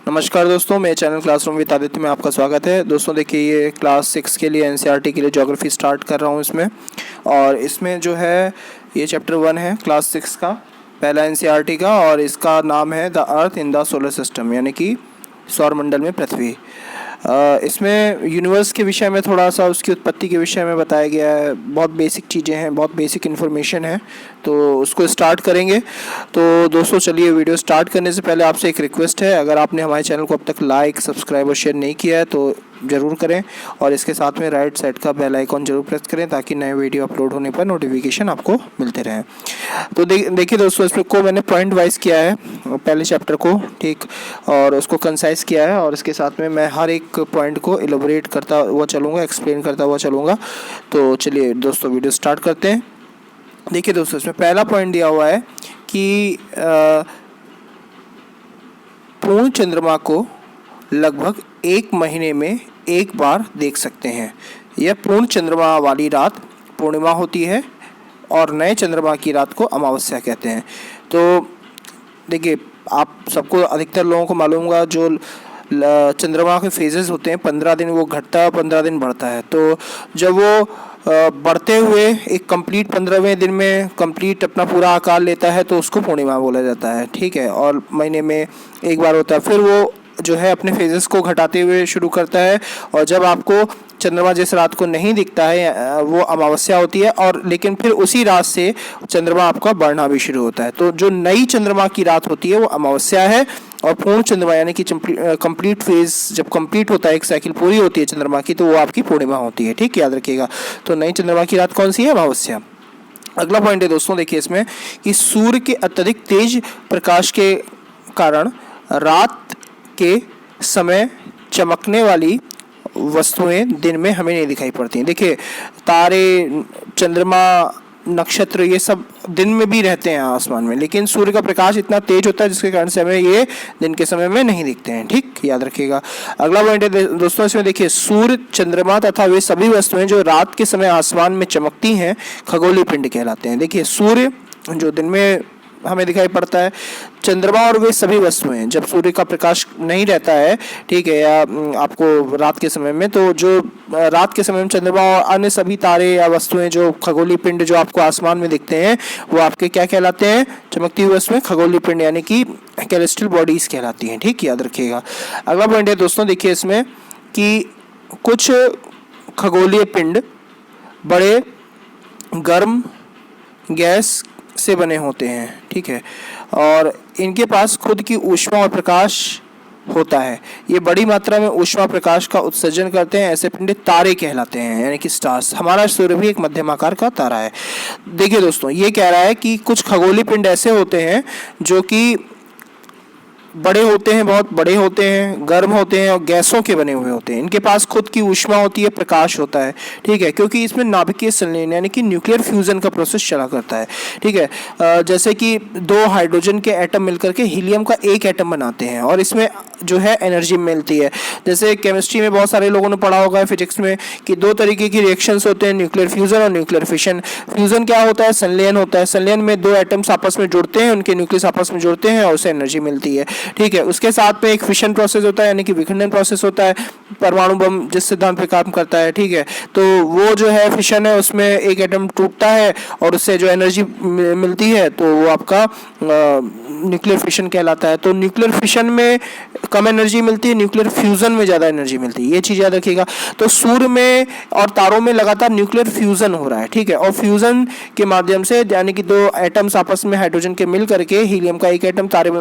नमस्कार दोस्तों, मेरे चैनल क्लासरूम विद आदित्य में आपका स्वागत है। दोस्तों देखिए, ये क्लास 6 के लिए एनसीईआरटी के लिए ज्योग्राफी स्टार्ट कर रहा हूँ इसमें। और इसमें जो है ये चैप्टर 1 है क्लास 6 का, पहला एनसीईआरटी का, और इसका नाम है the earth in the solar system, यानी कि सौरमंडल में पृथ्वी। इसमें यूनिवर्स के विषय में थोड़ा सा उसकी उत्पत्ति के विषय में बताया गया है। बहुत बेसिक चीज़ें हैं, बहुत बेसिक इन्फॉर्मेशन है, तो उसको स्टार्ट करेंगे। तो दोस्तों चलिए, वीडियो स्टार्ट करने से पहले आपसे एक रिक्वेस्ट है, अगर आपने हमारे चैनल को अब तक लाइक, सब्सक्राइब और शेयर नहीं किया है तो ज़रूर करें, और इसके साथ में राइट साइड का बेल आइकॉन जरूर प्रेस करें ताकि नए वीडियो अपलोड होने पर नोटिफिकेशन आपको मिलते रहें। तो देखिए दोस्तों, इसमें को मैंने पॉइंट वाइज किया है पहले चैप्टर को, ठीक, और उसको कंसाइज किया है, और इसके साथ में मैं हर एक पॉइंट को एलोबरेट करता हुआ चलूँगा, एक्सप्लेन करता हुआ चलूँगा। तो चलिए दोस्तों, वीडियो स्टार्ट करते हैं। देखिए दोस्तों, इसमें पहला पॉइंट दिया हुआ है कि पूर्ण चंद्रमा को लगभग 1 महीने में एक बार देख सकते हैं। यह पूर्ण चंद्रमा वाली रात पूर्णिमा होती है और नए चंद्रमा की रात को अमावस्या कहते हैं। तो देखिए, आप सबको, अधिकतर लोगों को मालूम होगा, जो चंद्रमा के फेजेस होते हैं, 15 दिन वो घटता है, 15 दिन बढ़ता है। तो जब वो बढ़ते हुए एक कंप्लीट 15वें दिन में कंप्लीट अपना पूरा आकार लेता है तो उसको पूर्णिमा बोला जाता है, ठीक है। और महीने में एक बार होता है, फिर वो जो है अपने फेजेस को घटाते हुए शुरू करता है, और जब आपको चंद्रमा जिस रात को नहीं दिखता है वो अमावस्या होती है, और लेकिन फिर उसी रात से चंद्रमा आपका बढ़ना भी शुरू होता है। तो जो नई चंद्रमा की रात होती है वो अमावस्या है, और पूर्ण चंद्रमा यानी कि कंप्लीट फेज जब कंप्लीट होता है, एक साइकिल पूरी होती है चंद्रमा की, तो वो आपकी पूर्णिमा होती है, ठीक, याद रखिएगा। तो नई चंद्रमा की रात कौन सी है? अमावस्या। अगला पॉइंट है दोस्तों, देखिए इसमें कि सूर्य के अत्यधिक तेज प्रकाश के कारण रात के समय चमकने वाली वस्तुएं दिन में हमें नहीं दिखाई पड़ती हैं। देखिए, तारे, चंद्रमा, नक्षत्र, ये सब दिन में भी रहते हैं आसमान में, लेकिन सूर्य का प्रकाश इतना तेज होता है जिसके कारण से हमें ये दिन के समय में नहीं दिखते हैं, ठीक, याद रखिएगा। अगला पॉइंट है दोस्तों, इसमें देखिए, सूर्य, चंद्रमा तथा वे सभी वस्तुएं जो रात के समय आसमान में चमकती हैं खगोलीय पिंड कहलाते हैं। देखिए, सूर्य जो दिन में हमें दिखाई पड़ता है, चंद्रमा और वे सभी वस्तुएं जब सूर्य का प्रकाश नहीं रहता है, ठीक है, या आपको रात के समय में, तो जो रात के समय में चंद्रमा और अन्य सभी तारे या वस्तुएं जो खगोलीय पिंड जो आपको आसमान में दिखते हैं वो आपके क्या कहलाते हैं? चमकती हुई वस्तुएं खगोलीय पिंड यानी कि कैलेस्ट्रियल बॉडीज कहलाती हैं, ठीक, याद रखिएगा। अगला पॉइंट है दोस्तों, देखिए इसमें कि कुछ खगोलीय पिंड बड़े गर्म गैस से बने होते हैं, ठीक है, और इनके पास खुद की ऊष्मा और प्रकाश होता है। ये बड़ी मात्रा में ऊष्मा प्रकाश का उत्सर्जन करते हैं। ऐसे पिंड तारे कहलाते हैं, यानी कि स्टार्स। हमारा सूर्य भी एक मध्यम आकार का तारा है। देखिए दोस्तों, ये कह रहा है कि कुछ खगोलीय पिंड ऐसे होते हैं जो कि बड़े होते हैं, बहुत बड़े होते हैं, गर्म होते हैं और गैसों के बने हुए होते हैं। इनके पास खुद की ऊष्मा होती है, प्रकाश होता है, ठीक है, क्योंकि इसमें नाभिकीय संलयन यानी कि न्यूक्लियर फ्यूजन का प्रोसेस चला करता है, ठीक है। जैसे कि 2 हाइड्रोजन के एटम मिलकर के हीलियम का एक एटम बनाते हैं, और इसमें जो है एनर्जी मिलती है। जैसे केमिस्ट्री में बहुत सारे लोगों ने पढ़ा होगा, फिजिक्स में, कि 2 तरीके की रिएक्शंस होते हैं, न्यूक्लियर फ्यूजन और न्यूक्लियर फिशन। फ्यूजन क्या होता है? संलयन होता है। संलयन में 2 एटम्स आपस में जुड़ते हैं, उनके न्यूक्लियस आपस में जुड़ते हैं और उससे एनर्जी मिलती है, ठीक है। उसके साथ में एक फिशन प्रोसेस होता है, यानी कि विखंडन प्रोसेस होता है, परमाणु बम जिस सिद्धांत पे काम करता है, ठीक है। तो वो जो है फिशन है, उसमें एक एटम टूटता है और उससे जो एनर्जी मिलती है तो वो आपका न्यूक्लियर फिशन कहलाता है। तो न्यूक्लियर फिशन में कम एनर्जी मिलती है, न्यूक्लियर फ्यूजन में ज़्यादा एनर्जी मिलती है, ये चीज़ याद रखिएगा। तो सूर्य में और तारों में लगातार न्यूक्लियर फ्यूजन हो रहा है, ठीक है, और फ्यूजन के माध्यम से, यानी कि 2 एटम्स आपस में हाइड्रोजन के मिल करके हीलियम का एक एटम तारे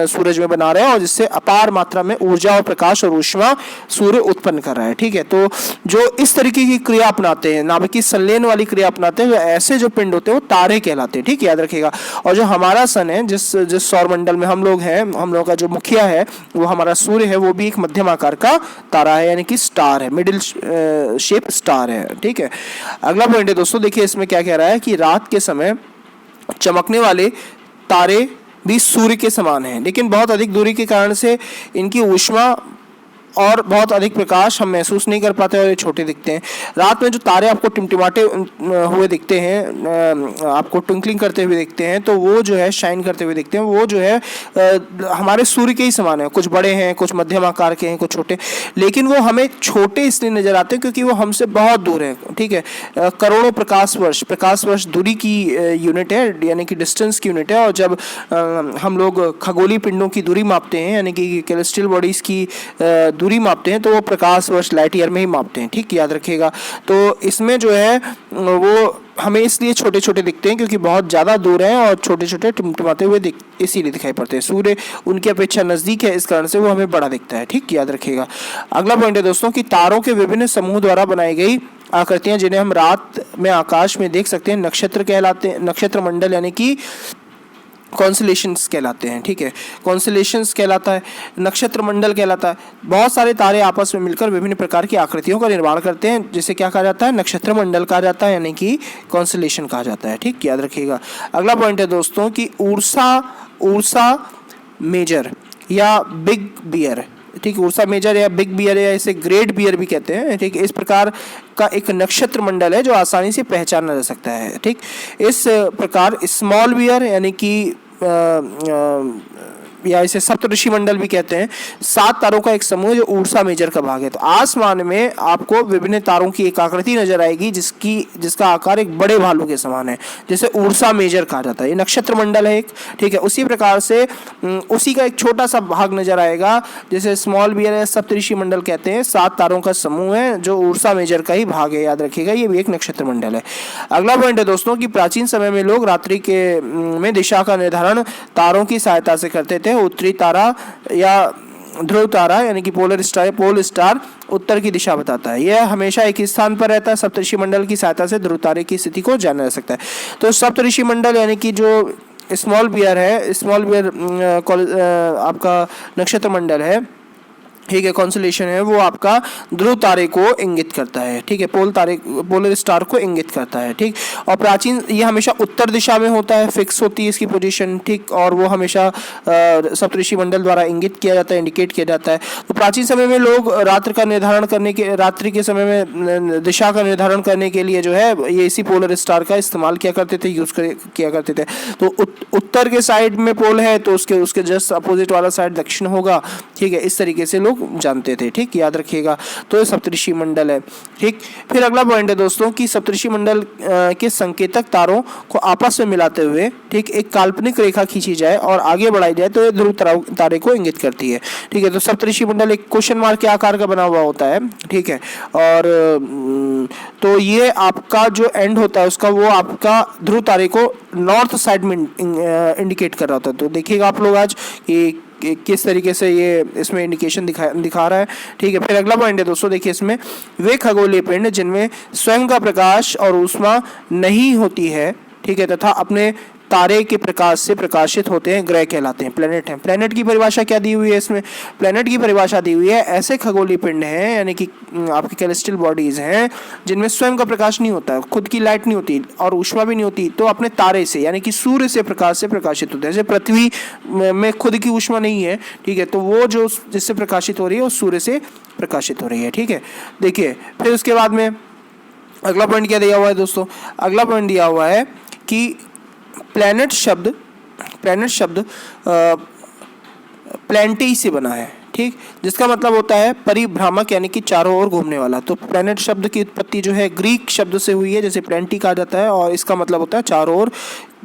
सूरज में बना रहे हैं, और जिससे अपार मात्रा में ऊर्जा और प्रकाश और ऊष्मा सूर्य उत्पन्न कर रहा है, ठीक है। तो जो इस तरीके की क्रिया अपनाते हैं, नाभिकीय संलयन वाली क्रिया अपनाते हैं, ऐसे जो पिंड होते हैं वो तारे कहलाते हैं, ठीक, याद रखिएगा। और जो हमारा सन है, जिस सौरमंडल में हम लोग हैं, हम लोग का जो मुखिया है वो हमारा सूर्य है, वो भी एक मध्यम आकार का तारा है, यानी कि स्टार है, मिडिल शेप स्टार है, ठीक है। अगला पॉइंट है दोस्तों, देखिए इसमें क्या कह रहा है कि रात के समय चमकने वाले तारे भी सूर्य के समान हैं, लेकिन बहुत अधिक दूरी के कारण से इनकी ऊष्मा और बहुत अधिक प्रकाश हम महसूस नहीं कर पाते और ये छोटे दिखते हैं। रात में जो तारे आपको टिमटिमाते हुए दिखते हैं, आपको ट्विंकलिंग करते हुए दिखते हैं, तो वो जो है शाइन करते हुए दिखते हैं, वो जो है हमारे सूर्य के ही समान है। कुछ बड़े हैं, कुछ मध्यम आकार के हैं, कुछ छोटे, लेकिन वो हमें छोटे इसलिए नजर आते हैं क्योंकि वो हमसे बहुत दूर है। ठीक है, करोड़ों प्रकाश वर्ष दूरी की यूनिट है, यानी कि डिस्टेंस की यूनिट है। और जब हम लोग खगोलीय पिंडों की दूरी मापते हैं, यानी कि कैलेस्टियल बॉडीज की दूरी मापते हैं, तो वो प्रकाश वर्ष लाइट ईयर में ही मापते हैं। ठीक, याद रखिएगा। तो इसमें जो है वो हमें इसलिए छोटे छोटे दिखते हैं क्योंकि बहुत ज़्यादा दूर हैं और छोटे छोटे टिमटिमाते हुए इसीलिए दिखाई पड़ते हैं। सूर्य उनकी अपेक्षा नज़दीक है, इस कारण से वो हमें बड़ा दिखता है। ठीक, याद रखिएगा। अगला पॉइंट है दोस्तों कि तारों के विभिन्न समूह द्वारा बनाई गई आकृतियां जिन्हें हम रात में आकाश में देख सकते हैं नक्षत्र कहलाते हैं, नक्षत्र मंडल यानी कि कॉन्सलेशंस कहलाते हैं। ठीक है, कॉन्सलेशंस कहलाता है, नक्षत्र मंडल कहलाता है। बहुत सारे तारे आपस में मिलकर विभिन्न प्रकार की आकृतियों का निर्माण करते हैं, जिसे क्या कहा जाता है, नक्षत्र मंडल कहा जाता है, यानी कि कॉन्सलेशन कहा जाता है। ठीक, याद रखिएगा। अगला पॉइंट है दोस्तों कि उर्सा मेजर या बिग बियर। ठीक, उर्सा मेजर या बिग बियर या इसे ग्रेट बियर भी कहते हैं। ठीक, इस प्रकार का एक नक्षत्र मंडल है जो आसानी से पहचाना जा सकता है। ठीक, इस प्रकार स्मॉल बियर यानी कि या इसे सप्तऋषि मंडल भी कहते हैं, 7 तारों का एक समूह जो उर्सा मेजर का भाग है। तो आसमान में आपको विभिन्न तारों की एक आकृति नजर आएगी जिसका आकार एक बड़े भालू के समान है, जिसे उर्सा मेजर कहा जाता है। ये नक्षत्र मंडल है एक। ठीक है, उसी प्रकार से उसी का एक छोटा सा भाग नजर आएगा जिसे स्मॉल बियर या सप्तऋषि मंडल कहते हैं। 7 तारों का समूह है जो उर्सा मेजर का ही भाग है, याद रखिएगा। ये भी एक नक्षत्र मंडल है। अगला पॉइंट है दोस्तों कि प्राचीन समय में लोग रात्रि के में दिशा का निर्धारण तारों की सहायता से करते थे। उत्तरी तारा या ध्रुव तारा यानी कि पोल स्टार उत्तर की दिशा बताता है। यह हमेशा एक ही स्थान पर रहता है। सप्तऋषि मंडल की सहायता से ध्रुव तारे की स्थिति को जाना जा सकता है। तो सप्तऋषि मंडल यानी कि जो स्मॉल बियर है, स्मॉल बियर आपका नक्षत्र मंडल है, ठीक है, कॉन्सलेशन है, वो आपका ध्रुव तारे को इंगित करता है। ठीक है, पोलर स्टार को इंगित करता है। ठीक, और प्राचीन ये हमेशा उत्तर दिशा में होता है, फिक्स होती है इसकी पोजीशन। ठीक, और वो हमेशा सप्तऋषि मंडल द्वारा इंगित किया जाता है, इंडिकेट किया जाता है। तो प्राचीन समय में लोग रात्रि के समय में दिशा का निर्धारण करने के लिए जो है ये इसी पोलर स्टार का इस्तेमाल किया करते थे, किया करते थे। तो उत्तर के साइड में पोल है तो उसके जस्ट अपोजिट वाला साइड दक्षिण होगा। ठीक है, इस तरीके से लोग जानते थे। ठीक, याद रखिएगा। तो ये सप्तऋषि मंडल है। ठीक, फिर अगला पॉइंट है दोस्तों कि सप्तऋषि मंडल के संकेतक तारों को आपस में मिलाते हुए ठीक एक काल्पनिक रेखा खींची जाए और आगे बढ़ाई जाए तो ये ध्रुव तारे को इंगित करती है। ठीक है, तो सप्तऋषि मंडल एक क्वेश्चन मार्क के आकार का बना हुआ होता है। ठीक है, और तो ये आपका जो एंड होता है उसका, वो आपका ध्रुव तारे को नॉर्थ साइड में इंडिकेट कर रहा होता है। तो देखिएगा आप लोग आज कि किस तरीके से ये इसमें इंडिकेशन दिखा रहा है। ठीक है, फिर अगला पॉइंट है दोस्तों, देखिए इसमें वे खगोलीय पिंड जिनमें स्वयं का प्रकाश और ऊष्मा नहीं होती है, ठीक है, तथा अपने तारे के प्रकाश से प्रकाशित होते हैं, ग्रह कहलाते हैं, प्लेनेट हैं। प्लेनेट की परिभाषा क्या दी हुई है इसमें? प्लेनेट की परिभाषा दी हुई है ऐसे खगोलीय पिंड हैं, यानी कि आपके कैलेस्टियल बॉडीज हैं जिनमें स्वयं का प्रकाश नहीं होता, खुद की लाइट नहीं होती और ऊष्मा भी नहीं होती, तो अपने तारे से यानी कि सूर्य से प्रकाश से प्रकाशित होते हैं। जैसे पृथ्वी में खुद की ऊष्मा नहीं है, ठीक है, तो वो जो जिससे प्रकाशित हो रही है वो सूर्य से प्रकाशित हो रही है। ठीक है, देखिए फिर उसके बाद में अगला पॉइंट क्या दिया हुआ है दोस्तों? अगला पॉइंट दिया हुआ है कि प्लैनेट शब्द प्लैंटी से बना है, ठीक, जिसका मतलब होता है परिभ्रामक यानी कि चारों ओर घूमने वाला। तो प्लैनेट शब्द की उत्पत्ति जो है ग्रीक शब्द से हुई है, जैसे प्लैंटी कहा जाता है, और इसका मतलब होता है चारों ओर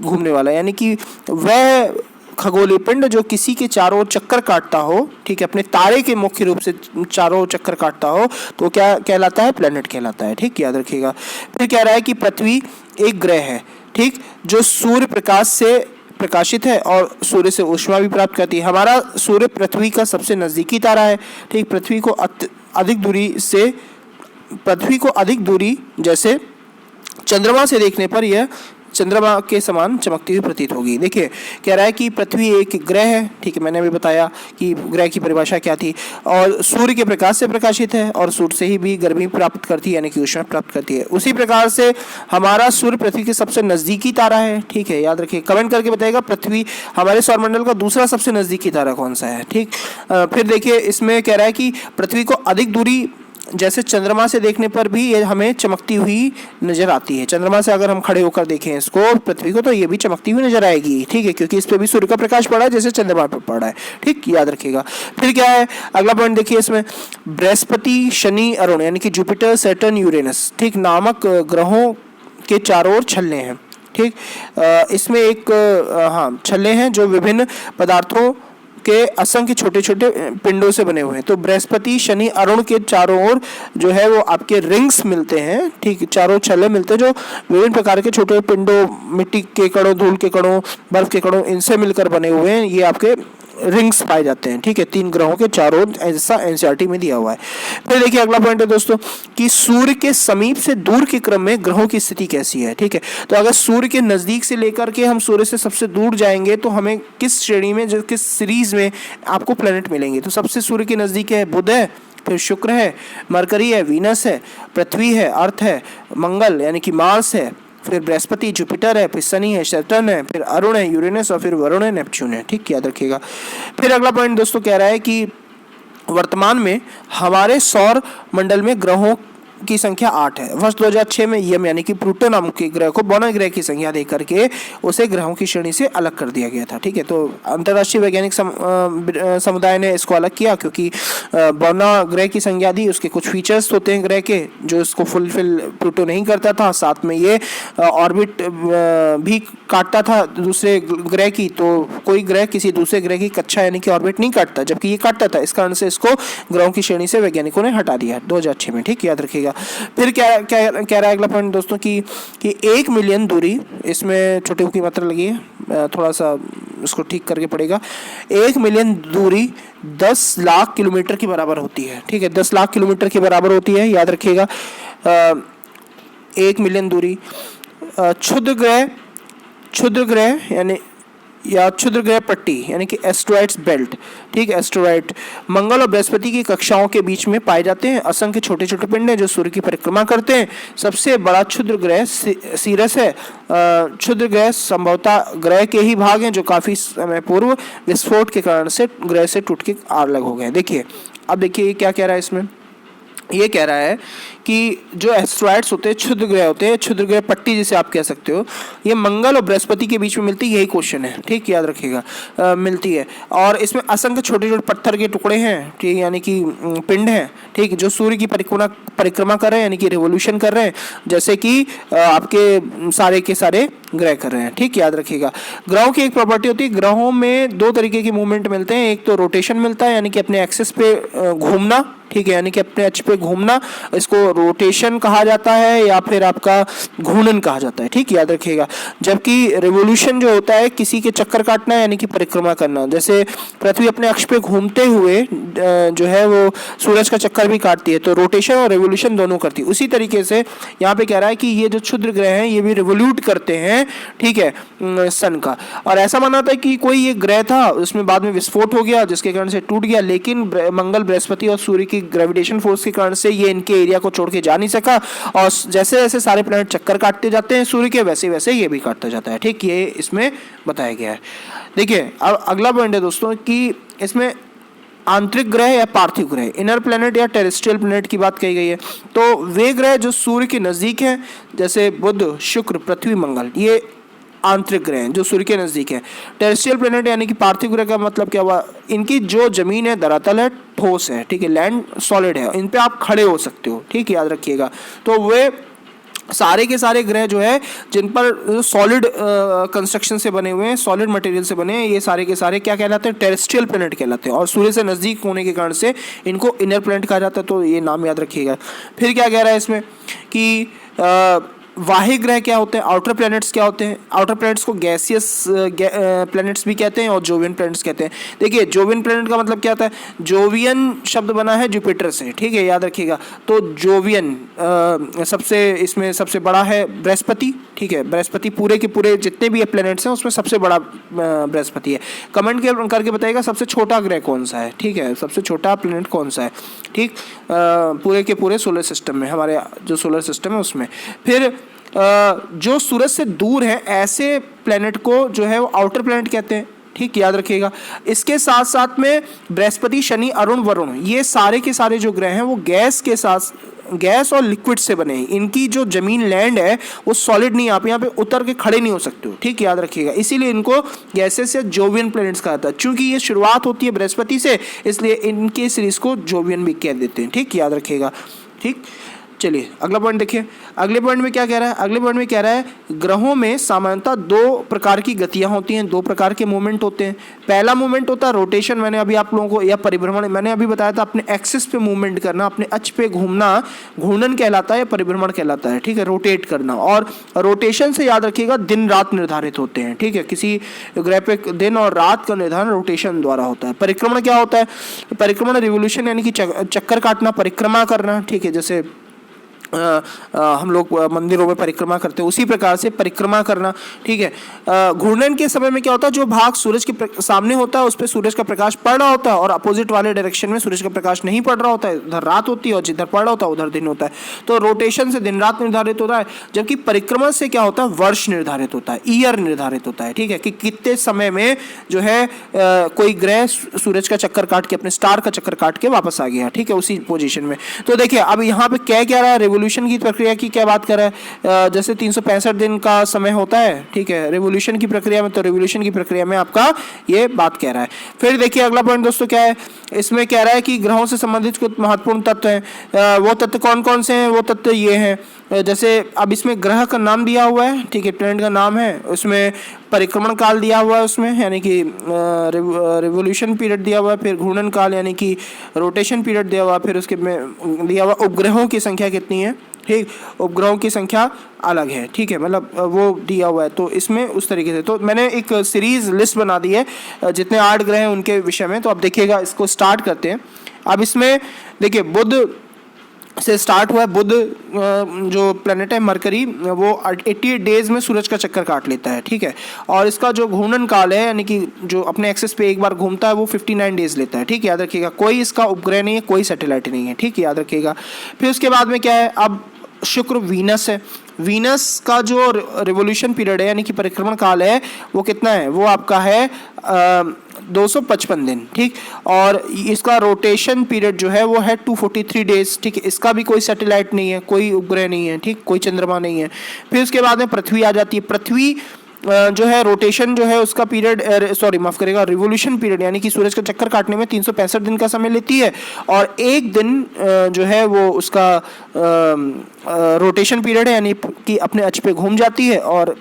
घूमने वाला, यानी कि वह खगोलीय पिंड जो किसी के चारों ओर चक्कर काटता हो, ठीक है, अपने तारे के मुख्य रूप से चारों ओर चक्कर काटता हो, तो क्या कहलाता है? प्लैनेट कहलाता है। ठीक, याद रखिएगा। फिर कह रहा है कि पृथ्वी एक ग्रह है, ठीक, जो सूर्य प्रकाश से प्रकाशित है और सूर्य से ऊष्मा भी प्राप्त करती है। हमारा सूर्य पृथ्वी का सबसे नजदीकी तारा है, ठीक, पृथ्वी को अधिक दूरी जैसे चंद्रमा से देखने पर यह चंद्रमा के समान चमकती हुई प्रतीत होगी। देखिए कह रहा है कि पृथ्वी एक ग्रह है, ठीक है, मैंने अभी बताया कि ग्रह की परिभाषा क्या थी, और सूर्य के प्रकाश से प्रकाशित है और सूर्य से ही भी गर्मी प्राप्त करती है, यानी कि ऊष्मा प्राप्त करती है। उसी प्रकार से हमारा सूर्य पृथ्वी के सबसे नजदीकी तारा है, ठीक है, याद रखिए, कमेंट करके बताइएगा पृथ्वी हमारे सौरमंडल का दूसरा सबसे नजदीकी तारा कौन सा है, ठीक। फिर देखिए इसमें कह रहा है कि पृथ्वी को अधिक दूरी जैसे चंद्रमा से देखने पर भी ये हमें चमकती हुई नजर आती है। चंद्रमा से अगर हम खड़े होकर देखें इसको पृथ्वी को तो ये भी चमकती हुई नजर आएगी, ठीक है, क्योंकि इस पे भी सूर्य का प्रकाश पड़ा है जैसे चंद्रमा पर पड़ा है, ठीक, याद रखिएगा। फिर क्या है अगला पॉइंट देखिए इसमें, बृहस्पति, शनि, अरुण यानी कि जुपिटर, सैटर्न, यूरेनस, ठीक, नामक ग्रहों के चारों ओर छल्ले हैं, ठीक। इसमें एक छल्ले हैं जो विभिन्न पदार्थों के असंख्य छोटे छोटे पिंडों से बने हुए हैं। तो बृहस्पति, शनि, अरुण के चारों ओर जो है वो आपके रिंग्स मिलते हैं, ठीक, चारों छल्ले मिलते हैं जो विभिन्न प्रकार के छोटे पिंडों, मिट्टी के कणों, धूल के कणों, बर्फ के कणों, इनसे मिलकर बने हुए हैं, ये आपके रिंग्स पाए जाते हैं, ठीक है, 3 ग्रहों के चारों ओर, ऐसा एनसीईआरटी में दिया हुआ है। फिर देखिए अगला पॉइंट है दोस्तों कि सूर्य के समीप से दूर के क्रम में ग्रहों की स्थिति कैसी है, ठीक है। तो अगर सूर्य के नजदीक से लेकर के हम सूर्य से सबसे दूर जाएंगे तो हमें किस श्रेणी में, जो किस सीरीज में आपको प्लेनेट मिलेंगे। तो सबसे सूर्य के नजदीक है बुध है, फिर शुक्र है, मरकरी है, वीनस है, पृथ्वी है, अर्थ है, मंगल यानी कि मार्स है, फिर बृहस्पति, जुपिटर है, फिर शनि है, सैटर्न है, फिर अरुण है, यूरेनस, और फिर वरुण है, नेपच्यून है, ठीक, याद रखिएगा। फिर अगला पॉइंट दोस्तों कह रहा है कि वर्तमान में हमारे सौर मंडल में ग्रहों की संख्या 8 है। वर्ष 2006 में यम यानी कि प्लूटो नाम के ग्रह को बौना ग्रह की संज्ञा दे करके उसे ग्रहों की श्रेणी से अलग कर दिया गया था, ठीक है। तो अंतर्राष्ट्रीय वैज्ञानिक समुदाय ने इसको अलग किया क्योंकि बौना ग्रह की संज्ञा दी, उसके कुछ फीचर्स होते हैं ग्रह के जो इसको फुलफिल प्लूटो नहीं करता था, साथ में ये ऑर्बिट भी काटता था दूसरे ग्रह की, तो कोई ग्रह किसी दूसरे ग्रह की कक्षा यानी कि ऑर्बिट नहीं काटता, जबकि ये काटता था। इस कारण से इसको ग्रहों की श्रेणी से वैज्ञानिकों ने हटा दिया 2006 में, ठीक, याद रखिएगा। फिर क्या क्या कह रहा है अगला पॉइंट दोस्तों कि 1 मिलियन दूरी, इसमें छोटे की मात्रा लगी है, थोड़ा सा इसको ठीक करके पड़ेगा। 1 मिलियन दूरी 10 लाख किलोमीटर की बराबर होती है, ठीक है, 10 लाख किलोमीटर की बराबर होती है, याद रखिएगा। 1 मिलियन दूरी क्षुद्र ग्रह यानी या क्षुद्र ग्रह पट्टी यानी कि एस्ट्रॉइड्स बेल्ट, ठीक, एस्ट्रॉइड मंगल और बृहस्पति की कक्षाओं के बीच में पाए जाते हैं। असंख्य छोटे छोटे पिंड हैं जो सूर्य की परिक्रमा करते हैं। सबसे बड़ा क्षुद्र ग्रह सीरस है। क्षुद्र ग्रह संभवतः ग्रह के ही भाग हैं जो काफी समय पूर्व विस्फोट के कारण से ग्रह से टूट के अलग हो गए। देखिए अब देखिए क्या कह रहा है इसमें, ये कह रहा है कि जो एस्ट्रॉइड्स होते हैं, क्षुद्र ग्रह होते हैं, क्षुद्र ग्रह पट्टी जिसे आप कह सकते हो, ये मंगल और बृहस्पति के बीच में मिलती है, यही क्वेश्चन है, ठीक, याद रखिएगा, मिलती है। और इसमें असंख्य छोटे छोटे पत्थर के टुकड़े हैं, ठीक, यानी कि पिंड हैं, ठीक, जो सूर्य की परिक्रमा कर रहे हैं यानी कि रिवोल्यूशन कर रहे हैं, जैसे कि आपके सारे के सारे ग्रह कर रहे हैं, ठीक, याद रखिएगा। ग्रहों की एक प्रॉपर्टी होती है, ग्रहों में 2 तरीके के मूवमेंट मिलते हैं, एक तो रोटेशन मिलता है यानी कि अपने एक्सिस पे घूमना, ठीक है, यानी कि अपने अक्ष पे घूमना, इसको रोटेशन कहा जाता है या फिर आपका घूर्णन कहा जाता है, ठीक, याद रखिएगा। जबकि रिवोल्यूशन जो होता है किसी के चक्कर काटना यानी कि परिक्रमा करना, जैसे पृथ्वी अपने अक्ष पे घूमते हुए जो है वो सूरज का चक्कर भी काटती है, तो रोटेशन और रिवोल्यूशन दोनों करती है। उसी तरीके से यहाँ पे कह रहा है कि ये जो क्षुद्र ग्रह हैं ये भी रिवोल्यूट करते हैं, ठीक है, सन का। और ऐसा माना था कि कोई ये ग्रह था उसमें बाद में विस्फोट हो गया जिसके कारण से टूट गया, लेकिन मंगल, बृहस्पति और सूर्य की ग्रेविटेशन फोर्स के कारण से ये इनके एरिया को छोड़ के जा नहीं सका, और जैसे जैसे सारे प्लैनेट चक्कर काटते जाते हैं सूर्य के, वैसे वैसे ये भी काटता जाता है, ठीक, ये इसमें बताया गया है। देखिए अब अगला पॉइंट है दोस्तों कि इसमें आंतरिक ग्रह या पार्थिव ग्रह, इनर प्लैनेट या टेरेस्ट्रियल प्लैनेट की बात कही गई है। तो वे ग्रह जो सूर्य के नजदीक हैं जैसे बुध, शुक्र, पृथ्वी, मंगल, ये आंतरिक ग्रह हैं जो सूर्य के नजदीक है। टेरेस्ट्रियल प्लैनेट यानी कि पार्थिव ग्रह का मतलब क्या हुआ, इनकी जो जमीन है धरातल है, ठोस है, ठीक है, लैंड सॉलिड है, इन पे आप खड़े हो सकते हो, ठीक, याद रखिएगा। तो वे सारे के सारे ग्रह जो है जिन पर सॉलिड कंस्ट्रक्शन से बने हुए हैं, सॉलिड मटेरियल से बने हैं, ये सारे के सारे क्या कहलाते हैं, टेरेस्ट्रियल प्लैनेट कहलाते हैं, और सूर्य से नज़दीक होने के कारण से इनको इनर प्लैनेट कहा जाता है, तो ये नाम याद रखिएगा। फिर क्या कह रहा है इसमें कि बाह्य ग्रह क्या होते हैं, आउटर प्लैनेट्स क्या होते हैं। आउटर प्लैनेट्स को गैसियस प्लैनेट्स भी कहते हैं और जोवियन प्लैनेट्स कहते हैं। देखिए जोवियन प्लैनेट का मतलब क्या होता है, जोवियन शब्द बना है जुपिटर से, ठीक है, याद रखिएगा। तो जोवियन सबसे इसमें सबसे बड़ा है बृहस्पति, ठीक है, बृहस्पति पूरे के पूरे जितने भी प्लैनेट्स हैं उसमें सबसे बड़ा बृहस्पति है। कमेंट करके बताइएगा सबसे छोटा ग्रह कौन सा है, ठीक है, सबसे छोटा प्लैनेट कौन सा है, ठीक, पूरे के पूरे सोलर सिस्टम में, हमारे जो सोलर सिस्टम है उसमें। फिर जो सूरज से दूर है ऐसे प्लैनेट को जो है वो आउटर प्लैनेट कहते हैं, ठीक, याद रखिएगा। इसके साथ साथ में बृहस्पति, शनि, अरुण, वरुण, ये सारे के सारे जो ग्रह हैं वो गैस के साथ, गैस और लिक्विड से बने हैं। इनकी जो जमीन लैंड है वो सॉलिड नहीं, आप यहाँ पे उतर के खड़े नहीं हो सकते हो, ठीक, याद रखिएगा। इसीलिए इनको गैसेस से जोवियन प्लैनेट्स कहा जाता है। चूंकि ये शुरुआत होती है बृहस्पति से, इसलिए इनके सीरीज को जोवियन भी कह देते हैं, ठीक, याद रखिएगा, ठीक। चलिए अगला पॉइंट देखिए। अगले पॉइंट में क्या कह रहा है, अगले पॉइंट में कह रहा है ग्रहों में सामान्यतः दो प्रकार की गतियां होती हैं, दो प्रकार के मूवमेंट होते हैं। पहला मूवमेंट होता है रोटेशन, मैंने अभी आप लोगों को, या परिभ्रमण मैंने अभी बताया था, अपने एक्सिस पे मूवमेंट करना, अपने अक्ष पे घूमना, घूर्णन कहलाता है या परिभ्रमण कहलाता है, ठीक है, रोटेट करना। और रोटेशन से याद रखिएगा दिन रात निर्धारित होते हैं, ठीक है, किसी ग्रह पे दिन और रात का निर्धारण रोटेशन द्वारा होता है। परिक्रमण क्या होता है, परिक्रमण रिवोल्यूशन यानी कि चक्कर काटना, परिक्रमा करना, ठीक है, जैसे हम लोग मंदिरों में परिक्रमा करते हैं उसी प्रकार से परिक्रमा करना, ठीक है। घूर्णन के समय में क्या होता है, जो भाग सूरज के सामने होता है उस पर सूरज का प्रकाश पड़ रहा होता है और अपोजिट वाले डायरेक्शन में सूरज का प्रकाश नहीं पड़ रहा होता है, इधर रात होती है और जिधर पड़ रहा होता है उधर दिन होता है। तो रोटेशन से दिन रात निर्धारित होता है, जबकि परिक्रमा से क्या होता है, वर्ष निर्धारित होता है, ईयर निर्धारित होता है, ठीक है, कि कितने समय में जो है कोई ग्रह सूरज का चक्कर काट के, अपने स्टार का चक्कर काट के वापस आ गया, ठीक है, उसी पोजीशन में। तो देखिए अब यहाँ पे क्या रहा है, रिवोल्यूशन की प्रक्रिया की क्या बात कर रहा है, जैसे 365 दिन का समय होता है, ठीक है, रिवोल्यूशन की प्रक्रिया में, तो रिवोल्यूशन की प्रक्रिया में आपका ये बात कह रहा है। फिर देखिए अगला पॉइंट दोस्तों क्या है, इसमें कह रहा है कि ग्रहों से संबंधित कुछ महत्वपूर्ण तत्व हैं। वो तत्व कौन कौन से हैं, वो तत्व ये हैं, जैसे अब इसमें ग्रह का नाम दिया हुआ है, ठीक है, प्लैनेट का नाम है, उसमें परिक्रमण काल दिया हुआ है उसमें, यानी कि रिवोल्यूशन पीरियड दिया हुआ है, फिर घूर्णन काल यानी कि रोटेशन पीरियड दिया हुआ है, फिर उसके में दिया हुआ उपग्रहों की संख्या कितनी है, ठीक, उपग्रहों की संख्या अलग है, ठीक है, मतलब वो दिया हुआ है। तो इसमें उस तरीके से तो मैंने एक सीरीज लिस्ट बना दी है जितने 8 ग्रह हैं उनके विषय में। तो अब देखिएगा, इसको स्टार्ट करते हैं। अब इसमें देखिए बुध से स्टार्ट हुआ है। बुध जो प्लेनेट है मरकरी, वो 88 डेज में सूरज का चक्कर काट लेता है, ठीक है, और इसका जो घूर्णन काल है यानी कि जो अपने एक्सिस पे एक बार घूमता है वो 59 डेज लेता है, ठीक है, याद रखिएगा। कोई इसका उपग्रह नहीं है, कोई सैटेलाइट नहीं है, ठीक है, याद रखिएगा। फिर उसके बाद में क्या है, अब शुक्र वीनस है। वीनस का जो रिवोल्यूशन पीरियड है यानी कि परिक्रमण काल है वो कितना है, वो आपका है 255 दिन, ठीक, और इसका रोटेशन पीरियड जो है वो है 243 डेज, ठीक है। इसका भी कोई सैटेलाइट नहीं है, कोई उपग्रह नहीं है, ठीक, कोई चंद्रमा नहीं है। फिर उसके बाद में पृथ्वी आ जाती है। पृथ्वी जो है रोटेशन जो है उसका पीरियड, सॉरी माफ करेगा, रिवोल्यूशन पीरियड यानी कि सूरज का चक्कर काटने में 365 दिन का समय लेती है, और एक दिन जो है वो उसका रोटेशन पीरियड है यानी कि अपने अक्ष पे घूम जाती है, और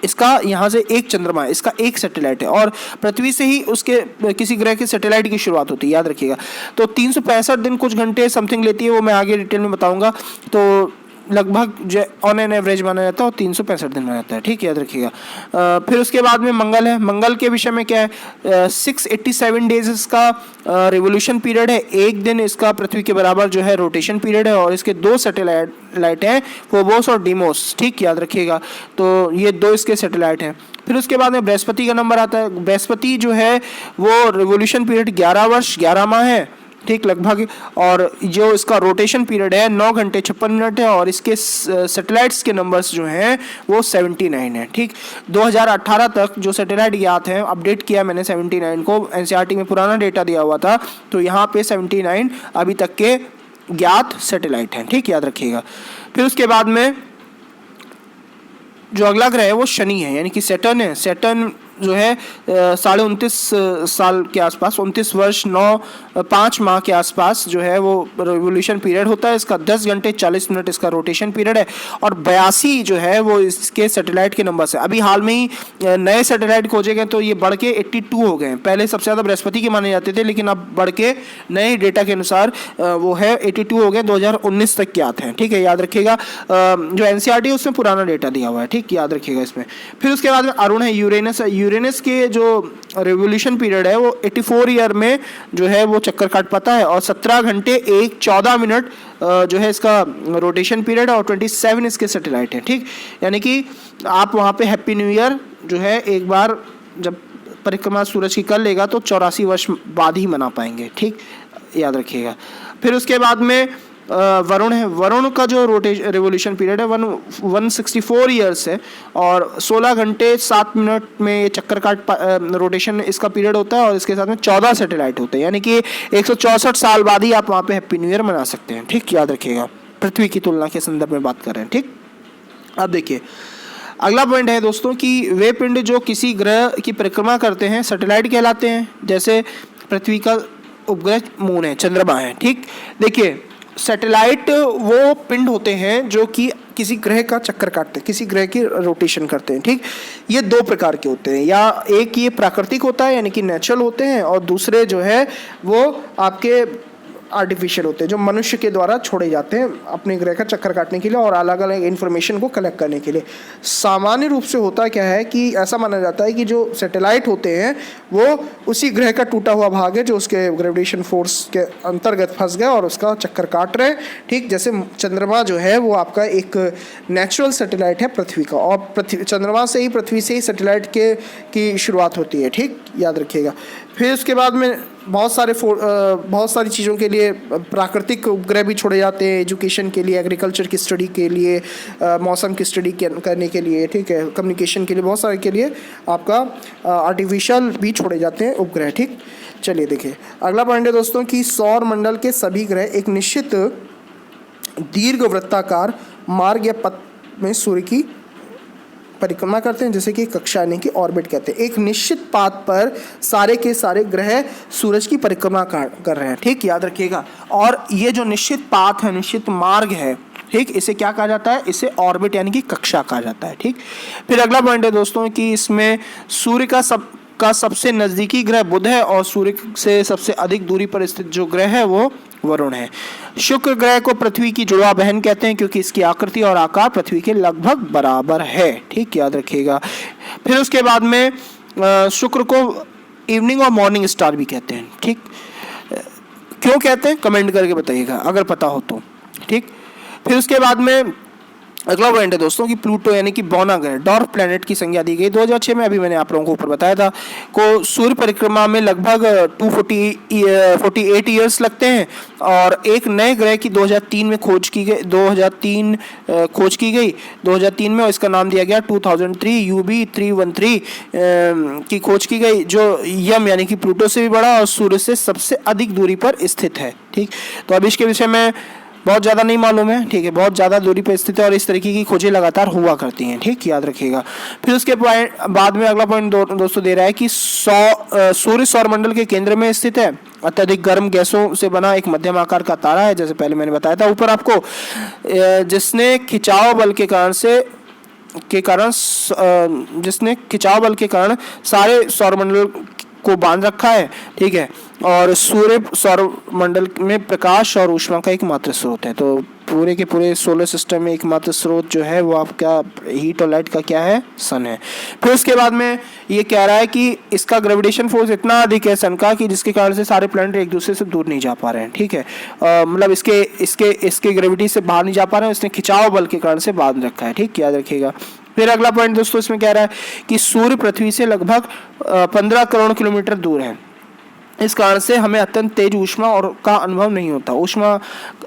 इसका यहाँ से एक चंद्रमा है, इसका एक सैटेलाइट है, और पृथ्वी से ही उसके किसी ग्रह के सैटेलाइट की शुरुआत होती है, याद रखिएगा। तो 365 दिन कुछ घंटे समथिंग लेती है, वो मैं आगे डिटेल में बताऊंगा। तो लगभग जो ऑन एन एवरेज माना जाता है और 365 दिन माना जाता है, ठीक है, याद रखिएगा। फिर उसके बाद में मंगल है। मंगल के विषय में क्या है, 687 डेज इसका रिवोल्यूशन पीरियड है, एक दिन इसका पृथ्वी के बराबर जो है रोटेशन पीरियड है, और इसके 2 सैटेलाइट हैं, फोबोस और डीमोस, ठीक, याद रखिएगा। तो ये 2 इसके सैटेलाइट हैं। फिर उसके बाद में बृहस्पति का नंबर आता है। बृहस्पति जो है वो रिवोल्यूशन पीरियड 11 वर्ष 11 माह है, ठीक, लगभग, और जो इसका रोटेशन पीरियड है 9 घंटे 56 मिनट है, और इसके सैटेलाइट्स के नंबर्स जो हैं वो 79 है, ठीक। 2018 तक जो सैटेलाइट ज्ञात हैं, अपडेट किया मैंने 79 को, एनसीईआरटी में पुराना डेटा दिया हुआ था, तो यहाँ पे 79 अभी तक के ज्ञात सैटेलाइट हैं, ठीक, याद रखिएगा। फिर उसके बाद में जो अगला ग्रह है वो शनि है, यानी कि सैटर्न है। सैटर्न जो है 29.5 साल के आसपास, 29 वर्ष 5 माह के आसपास जो है वो रिवोल्यूशन पीरियड होता है इसका। 10 घंटे 40 मिनट इसका रोटेशन पीरियड है और 82 जो है वो इसके सैटेलाइट के नंबर से। अभी हाल में ही नए सैटेलाइट खोजे गए तो ये बढ़ के 82 हो गए हैं। पहले सबसे ज़्यादा बृहस्पति के माने जाते थे, लेकिन अब बढ़ के नए डेटा के अनुसार वो है 82 हो गए, 2019 तक के आते हैं। ठीक है, याद रखिएगा। जो एनसीईआरटी है उसमें पुराना डेटा दिया हुआ है, ठीक, याद रखिएगा इसमें। फिर उसके बाद में अरुण है, यूरेनस के जो रिवोल्यूशन पीरियड है वो 84 ईयर में जो है वो चक्कर काट पाता है और 17 घंटे 14 मिनट जो है इसका रोटेशन पीरियड है और 27 इसके सैटेलाइट हैं। ठीक, यानी कि आप वहाँ पे हैप्पी न्यू ईयर जो है एक बार जब परिक्रमा सूरज की कर लेगा तो 84 वर्ष बाद ही मना पाएंगे। ठीक, याद रखिएगा। फिर उसके बाद में वरुण है, वरुण का जो रिवोल्यूशन पीरियड है 164 ईयर्स है और 16 घंटे 7 मिनट में ये चक्कर काट रोटेशन इसका पीरियड होता है और इसके साथ में 14 सैटेलाइट होते हैं, यानी कि 164 साल बाद ही आप वहाँ पे हैप्पी न्यू ईयर मना सकते हैं। ठीक, याद रखिएगा, पृथ्वी की तुलना के संदर्भ में बात कर रहे हैं। ठीक, अब देखिए अगला पॉइंट है दोस्तों कि वे पिंड जो किसी ग्रह की परिक्रमा करते हैं सैटेलाइट कहलाते हैं, जैसे पृथ्वी का उपग्रह मून है, चंद्रमा है। ठीक, देखिए सैटेलाइट वो पिंड होते हैं जो कि किसी ग्रह का चक्कर काटते हैं, किसी ग्रह की रोटेशन करते हैं। ठीक, ये दो प्रकार के होते हैं, या एक ये प्राकृतिक होता है यानी कि नेचुरल होते हैं और दूसरे जो है वो आपके आर्टिफिशियल होते हैं जो मनुष्य के द्वारा छोड़े जाते हैं अपने ग्रह का चक्कर काटने के लिए और अलग अलग इन्फॉर्मेशन को कलेक्ट करने के लिए। सामान्य रूप से होता क्या है कि ऐसा माना जाता है कि जो सैटेलाइट होते हैं वो उसी ग्रह का टूटा हुआ भाग है जो उसके ग्रेविटेशन फोर्स के अंतर्गत फंस गया और उसका चक्कर काट रहे हैं। ठीक, जैसे चंद्रमा जो है वो आपका एक नेचुरल सैटेलाइट है पृथ्वी का और चंद्रमा से ही पृथ्वी से ही सैटेलाइट की शुरुआत होती है। ठीक, याद रखिएगा। फिर उसके बाद में बहुत सारी चीज़ों के लिए प्राकृतिक उपग्रह भी छोड़े जाते हैं, एजुकेशन के लिए, एग्रीकल्चर की स्टडी के लिए, मौसम की स्टडी करने के लिए। ठीक है, कम्युनिकेशन के लिए, बहुत सारे के लिए आपका आर्टिफिशियल भी छोड़े जाते हैं उपग्रह। ठीक, चलिए देखिए अगला पॉइंट है दोस्तों कि सौर मंडल के सभी ग्रह एक निश्चित दीर्घ वृत्ताकार मार्ग या पथ में सूर्य की परिक्रमा करते हैं, जैसे कि कक्षा यानी कि ऑर्बिट कहते हैं। एक निश्चित पाथ पर सारे के सारे ग्रह सूरज की परिक्रमा कर रहे हैं। ठीक, याद रखिएगा। और ये जो निश्चित पाथ है, निश्चित मार्ग है, ठीक, इसे क्या कहा जाता है? इसे ऑर्बिट यानी कि कक्षा कहा जाता है। ठीक, फिर अगला पॉइंट है दोस्तों कि इसमें सूर्य का सबसे नज़दीकी ग्रह बुध है और सूर्य से सबसे अधिक दूरी पर स्थित जो ग्रह है वो वरुण है। शुक्र ग्रह को पृथ्वी की जुड़वा बहन कहते हैं क्योंकि इसकी आकृति और आकार पृथ्वी के लगभग बराबर है। ठीक, याद रखिएगा। फिर उसके बाद में शुक्र को इवनिंग और मॉर्निंग स्टार भी कहते हैं। ठीक, क्यों कहते हैं कमेंट करके बताइएगा अगर पता हो तो। ठीक, फिर उसके बाद में अगला पॉइंट है दोस्तों कि प्लूटो यानी कि बौना ग्रह, डॉर्फ प्लैनेट की संज्ञा दी गई 2006 में। अभी मैंने आप लोगों को ऊपर बताया था को सूर्य परिक्रमा में लगभग 248 ईयर्स लगते हैं और एक नए ग्रह की 2003 में खोज की गई। 2003 में और इसका नाम दिया गया 2003 UB313 की खोज की गई जो यम यानी कि प्लूटो से भी बड़ा और सूर्य से सबसे अधिक दूरी पर स्थित है। ठीक, तो अब इसके विषय में बहुत ज़्यादा नहीं मालूम है। ठीक है, बहुत ज़्यादा दूरी पर स्थित है और इस तरीके की खोजें लगातार हुआ करती हैं। ठीक, याद रखिएगा। फिर उसके बाद में अगला पॉइंट दोस्तों दे रहा है कि सूर्य सौरमंडल के केंद्र में स्थित है। अत्यधिक गर्म गैसों से बना एक मध्यम आकार का तारा है, जैसे पहले मैंने बताया था ऊपर आपको, जिसने खिंचाव बल के कारण सारे सौरमंडल को बांध रखा है। ठीक है, और सूर्य सौरमंडल में प्रकाश और ऊष्मा का एकमात्र स्रोत है। तो पूरे के पूरे सोलर सिस्टम में एकमात्र स्रोत जो है वो आपका हीट और लाइट का क्या है? सन है। फिर उसके बाद में ये कह रहा है कि इसका ग्रेविटेशन फोर्स इतना अधिक है सन का कि जिसके कारण से सारे प्लैनेट एक दूसरे से दूर नहीं जा पा रहे हैं। ठीक है, मतलब इसके ग्रेविटी से बाहर नहीं जा पा रहे हैं, इसने खिंचाव बल के कारण से बांध रखा है। ठीक, याद रखिएगा। फिर अगला पॉइंट दोस्तों इसमें कह रहा है कि सूर्य पृथ्वी से लगभग 15 करोड़ किलोमीटर दूर है। इस कारण से हमें अत्यंत तेज ऊष्मा और का अनुभव नहीं होता। ऊष्मा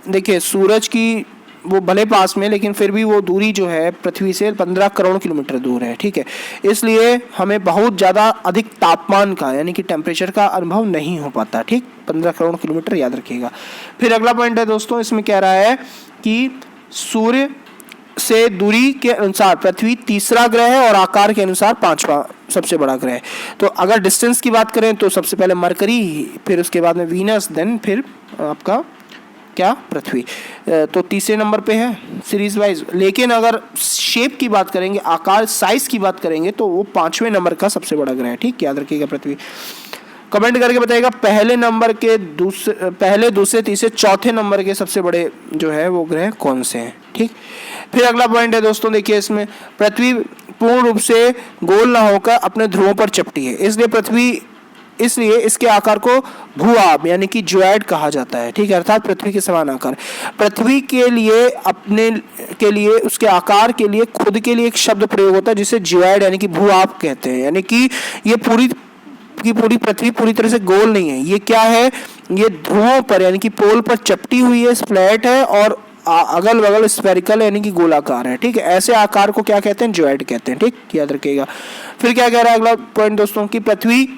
देखिए सूरज की वो भले पास में, लेकिन फिर भी वो दूरी जो है पृथ्वी से 15 करोड़ किलोमीटर दूर है। ठीक है, इसलिए हमें बहुत ज़्यादा अधिक तापमान का यानी कि टेम्परेचर का अनुभव नहीं हो पाता। ठीक, 15 करोड़ किलोमीटर याद रखिएगा। फिर अगला पॉइंट है दोस्तों इसमें कह रहा है कि सूर्य से दूरी के अनुसार पृथ्वी तीसरा ग्रह है और आकार के अनुसार पांचवा सबसे बड़ा ग्रह है। तो अगर डिस्टेंस की बात करें तो सबसे पहले मरकरी, फिर उसके बाद में वीनस, देन फिर आपका क्या, पृथ्वी। तो तीसरे नंबर पे है सीरीज वाइज। लेकिन अगर शेप की बात करेंगे, आकार, साइज की बात करेंगे तो वो 5वें नंबर का सबसे बड़ा ग्रह है। ठीक, याद रखिएगा पृथ्वी। कमेंट करके बताइएगा पहले, दूसरे, तीसरे, चौथे नंबर के सबसे बड़े जो है वो ग्रह कौन से हैं। ठीक, फिर अगला पॉइंट है दोस्तों, देखिए इसमें पृथ्वी पूर्ण रूप से गोल ना होकर अपने ध्रुवों पर चपटी है, इसलिए इसके आकार को भूआब यानी कि ज्योइड कहा जाता है। ठीक है, अर्थात पृथ्वी के समान आकार। पृथ्वी के लिए उसके आकार के लिए खुद के लिए एक शब्द प्रयोग होता है जिसे ज्योइड यानी कि भूआब कहते हैं। यानी कि ये पूरी पृथ्वी पूरी तरह से गोल नहीं है। ये क्या है, ये ध्रुवों पर यानी कि पोल पर चपटी हुई है, फ्लैट है और अगल बगल स्फेरिकल यानी कि गोलाकार है। ठीक है, ऐसे आकार को क्या कहते हैं, ज्योइड कहते हैं। ठीक, याद रखिएगा। फिर क्या कह रहा है अगला पॉइंट दोस्तों की पृथ्वी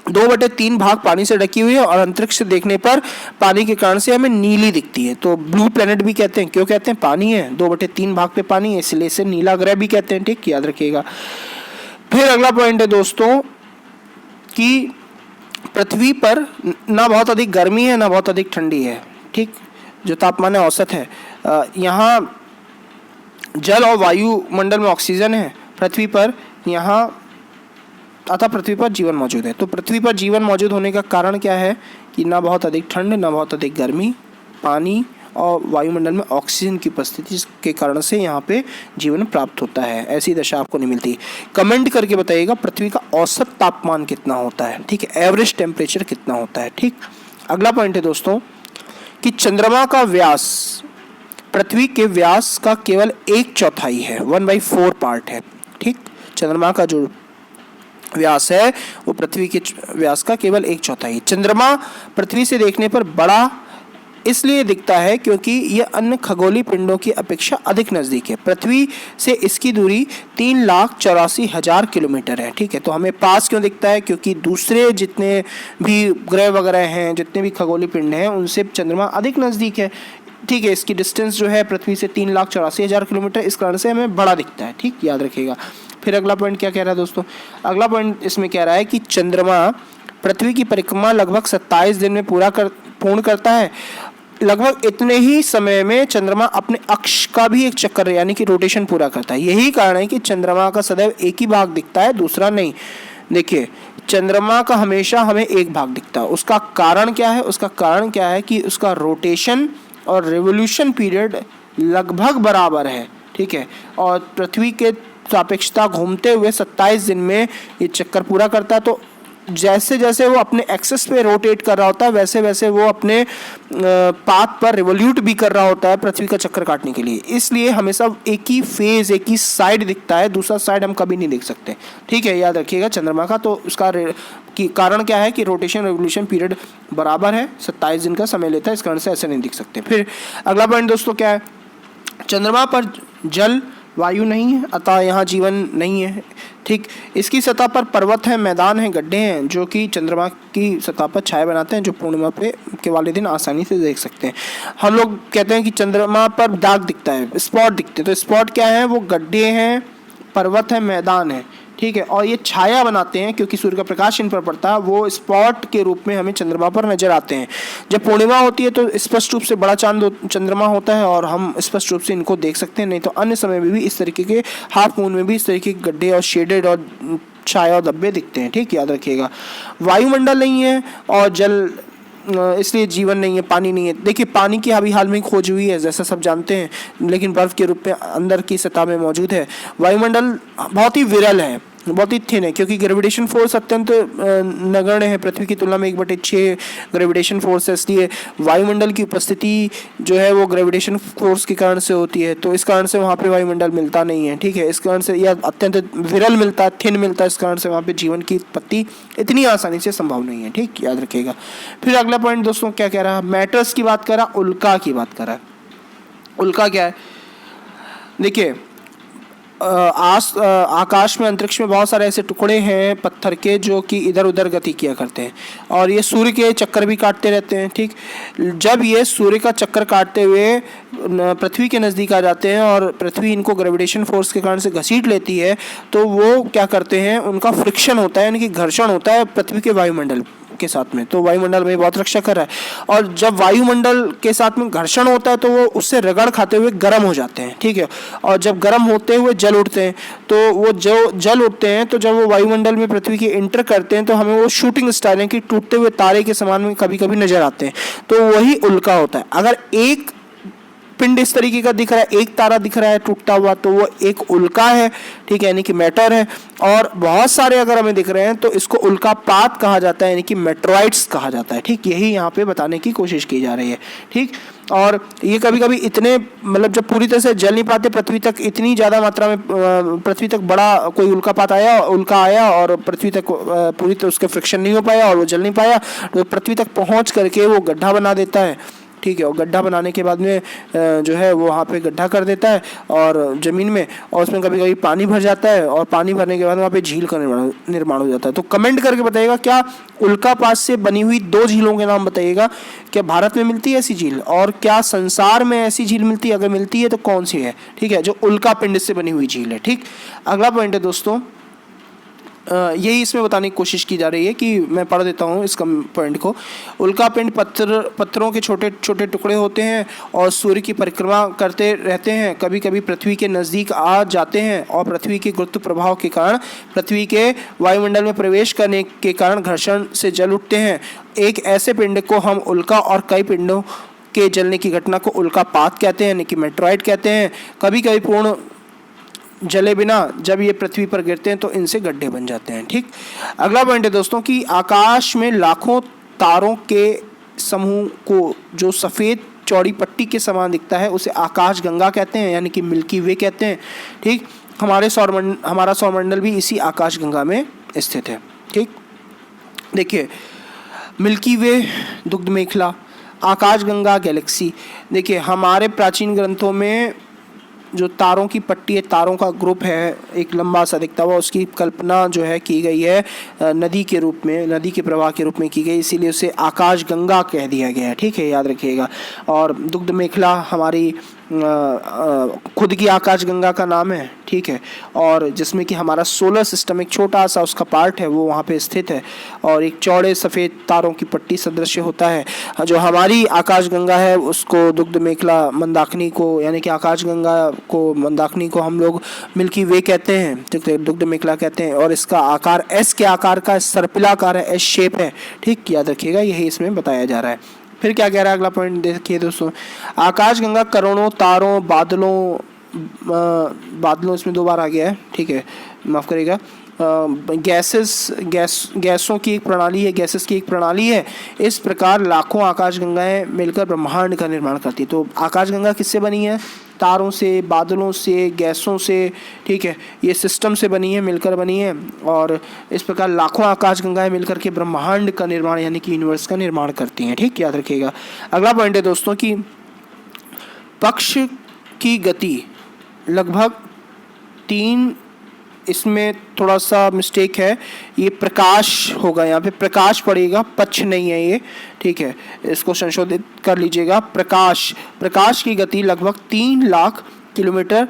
2/3 भाग पानी से ढकी हुई है और अंतरिक्ष से देखने पर पानी के कारण से हमें नीली दिखती है। तो ब्लू प्लेनेट भी कहते हैं, क्यों कहते हैं, पानी है, 2/3 भाग पे पानी है, इसलिए इसे नीला ग्रह भी कहते हैं। ठीक, याद रखिएगा। फिर अगला पॉइंट है दोस्तों कि पृथ्वी पर ना बहुत अधिक गर्मी है ना बहुत अधिक ठंडी है। ठीक, जो तापमान है औसत है। यहाँ जल और वायुमंडल में ऑक्सीजन है पृथ्वी पर, यहाँ अतः पृथ्वी पर जीवन मौजूद है। तो पृथ्वी पर जीवन मौजूद होने का कारण क्या है कि ना बहुत अधिक ठंड, ना बहुत अधिक गर्मी, पानी और वायुमंडल में ऑक्सीजन की उपस्थिति के कारण से यहाँ पे जीवन प्राप्त होता है। ऐसी दशा आपको नहीं मिलती। कमेंट करके बताइएगा पृथ्वी का औसत तापमान कितना होता है। ठीक है, एवरेज टेम्परेचर कितना होता है। ठीक, अगला पॉइंट है दोस्तों कि चंद्रमा का व्यास पृथ्वी के व्यास का केवल 1/4 है, 1/4 पार्ट है। ठीक, चंद्रमा का जो व्यास है वो पृथ्वी के व्यास का केवल 1/4। चंद्रमा पृथ्वी से देखने पर बड़ा इसलिए दिखता है क्योंकि यह अन्य खगोलीय पिंडों की अपेक्षा अधिक नज़दीक है। पृथ्वी से इसकी दूरी 3,84,000 किलोमीटर है। ठीक है, तो हमें पास क्यों दिखता है, क्योंकि दूसरे जितने भी ग्रह वगैरह हैं, जितने भी खगोलीय पिंड हैं, उनसे चंद्रमा अधिक नज़दीक है। ठीक है, इसकी डिस्टेंस जो है पृथ्वी से 3,84,000 किलोमीटर, इस कारण से हमें बड़ा दिखता है। ठीक, याद रखिएगा। फिर अगला पॉइंट क्या कह रहा है दोस्तों, अगला पॉइंट इसमें कह रहा है कि चंद्रमा पृथ्वी की परिक्रमा लगभग 27 दिन में पूर्ण करता है। लगभग इतने ही समय में चंद्रमा अपने अक्ष का भी एक चक्कर यानी कि रोटेशन पूरा करता है। यही कारण है कि चंद्रमा का सदैव एक ही भाग दिखता है, दूसरा नहीं। देखिए, चंद्रमा का हमेशा हमें एक भाग दिखता है। उसका कारण क्या है, उसका कारण क्या है कि उसका रोटेशन और रिवोल्यूशन पीरियड लगभग बराबर है। ठीक है, और पृथ्वी के सापेक्षता घूमते हुए 27 दिन में ये चक्कर पूरा करता है। तो जैसे जैसे वो अपने एक्सेस पे रोटेट कर रहा होता है, वैसे वैसे वो अपने पाथ पर रिवोल्यूट भी कर रहा होता है पृथ्वी का चक्कर काटने के लिए। इसलिए हमेशा एक ही फेज, एक ही साइड दिखता है, दूसरा साइड हम कभी नहीं देख सकते। ठीक है, याद रखिएगा चंद्रमा का। तो उसका कारण क्या है कि रोटेशन रिवोल्यूशन पीरियड बराबर है, 27 दिन का समय लेता है, इस कारण से ऐसे नहीं दिख सकते। फिर अगला पॉइंट दोस्तों क्या है, चंद्रमा पर जल वायु नहीं है, अतः यहाँ जीवन नहीं है। ठीक, इसकी सतह पर पर्वत है, मैदान है, गड्ढे हैं जो कि चंद्रमा की सतह पर छाया बनाते हैं, जो पूर्णिमा के वाले दिन आसानी से देख सकते हैं। हम लोग कहते हैं कि चंद्रमा पर दाग दिखता है, स्पॉट दिखते हैं। तो स्पॉट क्या है, वो गड्ढे हैं, पर्वत है, मैदान है। ठीक है, और ये छाया बनाते हैं क्योंकि सूर्य का प्रकाश इन पर पड़ता है, वो स्पॉट के रूप में हमें चंद्रमा पर नजर आते हैं। जब पूर्णिमा होती है तो स्पष्ट रूप से बड़ा चंद्रमा होता है और हम स्पष्ट रूप से इनको देख सकते हैं। नहीं तो अन्य समय में भी इस तरीके के, हाफ मून में भी इस तरीके के गड्ढे और शेडेड और छाया और धब्बे दिखते हैं। ठीक, याद रखिएगा। वायुमंडल नहीं है और जल, इसलिए जीवन नहीं है, पानी नहीं है। देखिए, पानी की अभी हाल में खोज हुई है जैसा सब जानते हैं, लेकिन बर्फ के रूप में अंदर की सतह में मौजूद है। वायुमंडल बहुत ही विरल है, बहुत ही थिन है, क्योंकि ग्रेविटेशन फोर्स अत्यंत नगण्य है। पृथ्वी की तुलना में 1/6 ग्रेविटेशन फोर्स है, इसलिए वायुमंडल की उपस्थिति जो है वो ग्रेविटेशन फोर्स के कारण से होती है। तो इस कारण से वहाँ पे वायुमंडल मिलता नहीं है। ठीक है, इस कारण से यह अत्यंत विरल मिलता है, थिन मिलता है, इस कारण से वहाँ पे जीवन की उत्पत्ति इतनी आसानी से संभव नहीं है। ठीक, याद रखिएगा। फिर अगला पॉइंट दोस्तों क्या कह रहा है, मैटर्स की बात कर रहा, उल्का की बात कर रहा है। उल्का क्या है, देखिए आकाश में, अंतरिक्ष में बहुत सारे ऐसे टुकड़े हैं पत्थर के जो कि इधर उधर गति किया करते हैं और ये सूर्य के चक्कर भी काटते रहते हैं। ठीक, जब ये सूर्य का चक्कर काटते हुए पृथ्वी के नज़दीक आ जाते हैं और पृथ्वी इनको ग्रेविटेशन फोर्स के कारण से घसीट लेती है, तो वो क्या करते हैं, उनका फ्रिक्शन होता है, यानी कि घर्षण होता है पृथ्वी के वायुमंडल के साथ में, तो वायुमंडल में बहुत रक्षा कर रहा है। और जब वायुमंडल के साथ में घर्षण होता है तो वो उससे रगड़ खाते हुए गर्म हो जाते हैं। ठीक है, और जब गर्म होते हुए जल उठते हैं, तो वो जो जल उठते हैं, तो जब वो वायुमंडल में पृथ्वी के इंटर करते हैं तो हमें वो शूटिंग स्टार यानी कि टूटते हुए तारे के समान में कभी कभी नजर आते हैं, तो वही उल्का होता है। अगर एक पिंड इस तरीके का दिख रहा है, एक तारा दिख रहा है टूटता हुआ, तो वो एक उल्का है। ठीक है, यानी कि मैटर है। और बहुत सारे अगर हमें दिख रहे हैं तो इसको उल्कापात कहा जाता है, यानी कि मेटेरॉइड्स कहा जाता है। ठीक, यही यहाँ पे बताने की कोशिश की जा रही है। ठीक, और ये कभी कभी इतने, मतलब जब पूरी तरह से जल नहीं पाते पृथ्वी तक, इतनी ज़्यादा मात्रा में पृथ्वी तक बड़ा कोई उल्का आया और पृथ्वी तक पूरी तरह उसके फ्रिक्शन नहीं हो पाया और वो जल नहीं पाया, तो पृथ्वी तक पहुँच करके वो गड्ढा बना देता है। ठीक है, और गड्ढा बनाने के बाद में जो है वो वहाँ पे गड्ढा कर देता है और ज़मीन में, और उसमें कभी कभी पानी भर जाता है और पानी भरने के बाद वहाँ पे झील का निर्माण हो जाता है। तो कमेंट करके बताइएगा, क्या उल्कापात से बनी हुई 2 झीलों के नाम बताइएगा। क्या भारत में मिलती है ऐसी झील, और क्या संसार में ऐसी झील मिलती है? अगर मिलती है तो कौन सी है? ठीक है, जो उल्का पिंड से बनी हुई झील है। ठीक, अगला पॉइंट है दोस्तों, यही इसमें बताने की कोशिश की जा रही है कि मैं पढ़ देता हूँ इस पॉइंट को। उल्कापिंड पत्थरों के छोटे छोटे टुकड़े होते हैं और सूर्य की परिक्रमा करते रहते हैं। कभी कभी पृथ्वी के नज़दीक आ जाते हैं और पृथ्वी के गुरुत्व प्रभाव के कारण पृथ्वी के वायुमंडल में प्रवेश करने के कारण घर्षण से जल उठते हैं। एक ऐसे पिंड को हम उल्का और कई पिंडों के जलने की घटना को उल्कापात कहते हैं, यानी कि मेटेरॉइड कहते हैं। कभी कभी पूर्ण जले बिना जब ये पृथ्वी पर गिरते हैं तो इनसे गड्ढे बन जाते हैं। ठीक, अगला पॉइंट है दोस्तों कि आकाश में लाखों तारों के समूह को जो सफ़ेद चौड़ी पट्टी के समान दिखता है उसे आकाश गंगा कहते हैं, यानी कि मिल्की वे कहते हैं। ठीक, हमारा सौरमंडल भी इसी आकाश गंगा में स्थित है। ठीक, देखिए, मिल्की वे, दुग्ध मेखला, आकाश गंगा, गैलेक्सी। देखिए, हमारे प्राचीन ग्रंथों में जो तारों की पट्टी है, तारों का ग्रुप है एक लंबा सा दिखता हुआ, उसकी कल्पना जो है की गई है नदी के रूप में, नदी के प्रवाह के रूप में की गई, इसीलिए उसे आकाश गंगा कह दिया गया है। ठीक है, याद रखिएगा। और दुग्ध मेखला हमारी खुद की आकाश गंगा का नाम है। ठीक है, और जिसमें कि हमारा सोलर सिस्टम एक छोटा सा उसका पार्ट है वो वहाँ पे स्थित है और एक चौड़े सफ़ेद तारों की पट्टी सदृश होता है। जो हमारी आकाश गंगा है उसको दुग्ध मेखला मंदाकिनी को, यानी कि आकाश गंगा को, मंदाकिनी को हम लोग मिल्की वे कहते हैं। ठीक है, दुग्ध मेखला कहते हैं। और इसका आकार एस के आकार का सर्पिलाकार है, एस शेप है। ठीक, याद रखिएगा, यही इसमें बताया जा रहा है। फिर क्या कह रहा है अगला पॉइंट देखिए दोस्तों, आकाश गंगा करोड़ों तारों, बादलों इसमें 2 बार आ गया है। ठीक है, माफ़ करिएगा, गैसों की एक प्रणाली है, गैसेस की एक प्रणाली है। इस प्रकार लाखों आकाश गंगाएं मिलकर ब्रह्मांड का निर्माण करती है। तो आकाश गंगा किससे बनी है? तारों से, बादलों से, गैसों से। ठीक है, ये सिस्टम से बनी है, मिलकर बनी है। और इस प्रकार लाखों आकाश गंगाएं मिलकर के ब्रह्मांड का निर्माण यानी कि यूनिवर्स का निर्माण करती हैं। ठीक, याद रखिएगा। अगला पॉइंट है दोस्तों कि पक्ष की गति लगभग 3, इसमें थोड़ा सा मिस्टेक है, ये प्रकाश होगा, यहाँ पे प्रकाश पड़ेगा, पक्ष नहीं है ये। ठीक है, इसको संशोधित कर लीजिएगा। प्रकाश की गति लगभग 3 लाख किलोमीटर